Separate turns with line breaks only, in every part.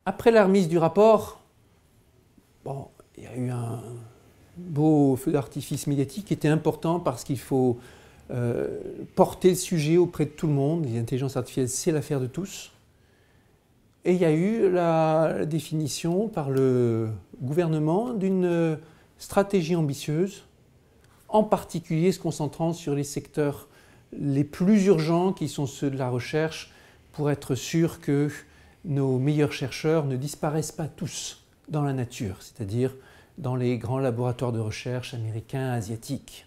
Après la remise du rapport, bon, il y a eu un beau feu d'artifice médiatique qui était important parce qu'il faut porter le sujet auprès de tout le monde. L'intelligence artificielle, c'est l'affaire de tous. Et il y a eu la définition par le gouvernement d'une stratégie ambitieuse, en particulier se concentrant sur les secteurs les plus urgents qui sont ceux de la recherche, pour être sûr que nos meilleurs chercheurs ne disparaissent pas tous dans la nature, c'est-à-dire dans les grands laboratoires de recherche américains, asiatiques.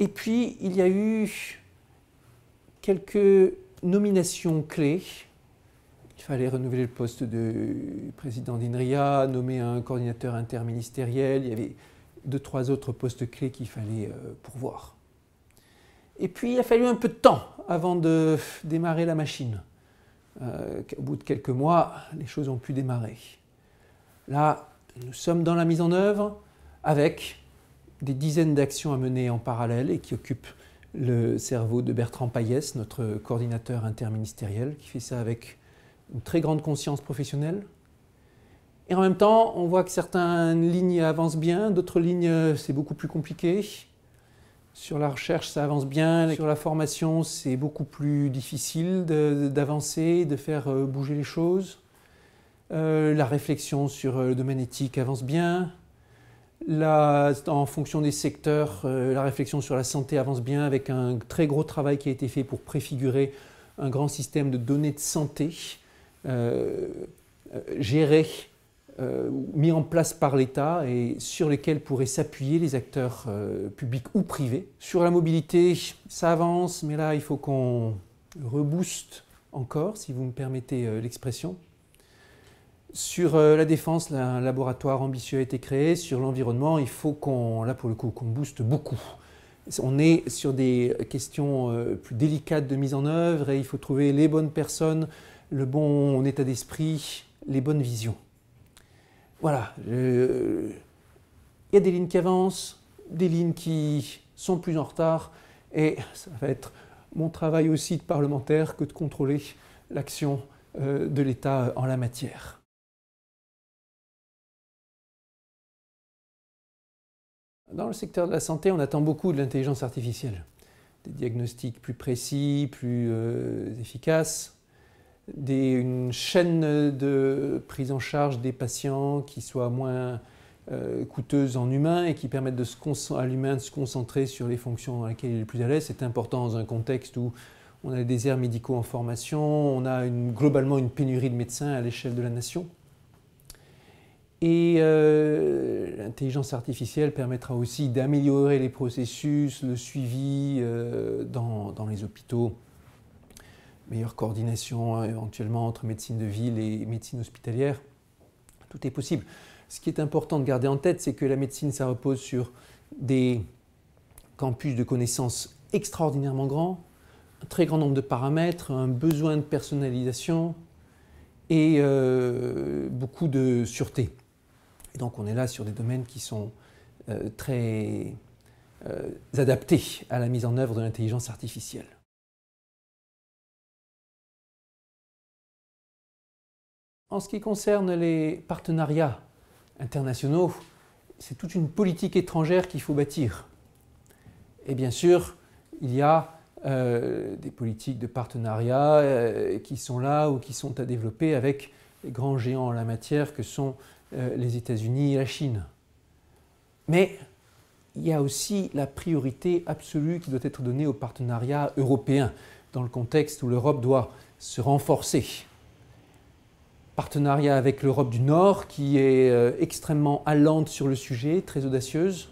Et puis, il y a eu quelques nominations clés. Il fallait renouveler le poste de président d'INRIA, nommer un coordinateur interministériel. Il y avait 2-3 autres postes clés qu'il fallait pourvoir. Et puis, il a fallu un peu de temps avant de démarrer la machine. Au bout de quelques mois, les choses ont pu démarrer. Là, nous sommes dans la mise en œuvre avec des dizaines d'actions à mener en parallèle et qui occupent le cerveau de Bertrand Payès, notre coordinateur interministériel, qui fait ça avec une très grande conscience professionnelle. Et en même temps, on voit que certaines lignes avancent bien, d'autres lignes, c'est beaucoup plus compliqué. Sur la recherche, ça avance bien. Sur la formation, c'est beaucoup plus difficile d'avancer, de faire bouger les choses. La réflexion sur le domaine éthique avance bien. En fonction des secteurs, la réflexion sur la santé avance bien avec un très gros travail qui a été fait pour préfigurer un grand système de données de santé géré, mis en place par l'État et sur lesquels pourraient s'appuyer les acteurs publics ou privés. Sur la mobilité, ça avance, mais là, il faut qu'on rebooste encore, si vous me permettez l'expression. Sur la défense, un laboratoire ambitieux a été créé. Sur l'environnement, il faut là pour le coup, qu'on booste beaucoup. On est sur des questions plus délicates de mise en œuvre et il faut trouver les bonnes personnes, le bon état d'esprit, les bonnes visions. Voilà, il y a des lignes qui avancent, des lignes qui sont plus en retard et ça va être mon travail aussi de parlementaire que de contrôler l'action de l'État en la matière. Dans le secteur de la santé, on attend beaucoup de l'intelligence artificielle. Des diagnostics plus précis, plus efficaces, une chaîne de prise en charge des patients qui soit moins coûteuse en humain et qui permette à l'humain de se concentrer sur les fonctions dans lesquelles il est le plus à l'aise. C'est important dans un contexte où on a des déserts médicaux en formation, on a globalement une pénurie de médecins à l'échelle de la nation. Et l'intelligence artificielle permettra aussi d'améliorer les processus, le suivi dans les hôpitaux, meilleure coordination éventuellement entre médecine de ville et médecine hospitalière. Tout est possible. Ce qui est important de garder en tête, c'est que la médecine, ça repose sur des campus de connaissances extraordinairement grands, un très grand nombre de paramètres, un besoin de personnalisation et beaucoup de sûreté. Et donc on est là sur des domaines qui sont très adaptés à la mise en œuvre de l'intelligence artificielle. En ce qui concerne les partenariats internationaux, c'est toute une politique étrangère qu'il faut bâtir. Et bien sûr, il y a des politiques de partenariat qui sont là ou qui sont à développer avec les grands géants en la matière que sont les États-Unis et la Chine. Mais il y a aussi la priorité absolue qui doit être donnée au partenariat européen, dans le contexte où l'Europe doit se renforcer. Partenariat avec l'Europe du Nord, qui est extrêmement allante sur le sujet, très audacieuse.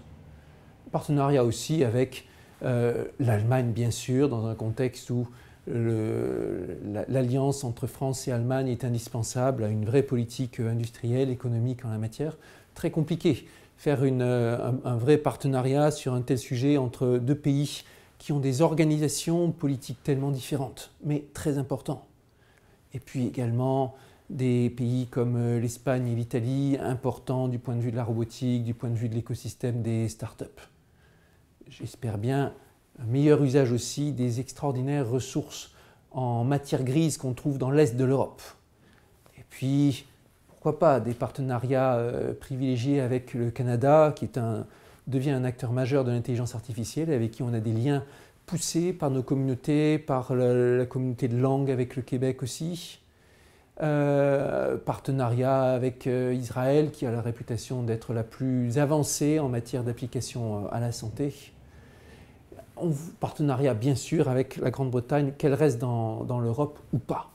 Partenariat aussi avec l'Allemagne, bien sûr, dans un contexte où l'alliance entre France et Allemagne est indispensable à une vraie politique industrielle, économique en la matière. Très compliqué. Faire un vrai partenariat sur un tel sujet entre deux pays qui ont des organisations politiques tellement différentes, mais très important. Et puis également des pays comme l'Espagne et l'Italie, importants du point de vue de la robotique, du point de vue de l'écosystème des startups. J'espère bien un meilleur usage aussi des extraordinaires ressources en matière grise qu'on trouve dans l'Est de l'Europe. Puis, pourquoi pas, des partenariats privilégiés avec le Canada, qui devient un acteur majeur de l'intelligence artificielle, avec qui on a des liens poussés par nos communautés, par la communauté de langue avec le Québec aussi. Partenariat avec Israël, qui a la réputation d'être la plus avancée en matière d'application à la santé. Partenariat bien sûr avec la Grande-Bretagne, qu'elle reste dans l'Europe ou pas.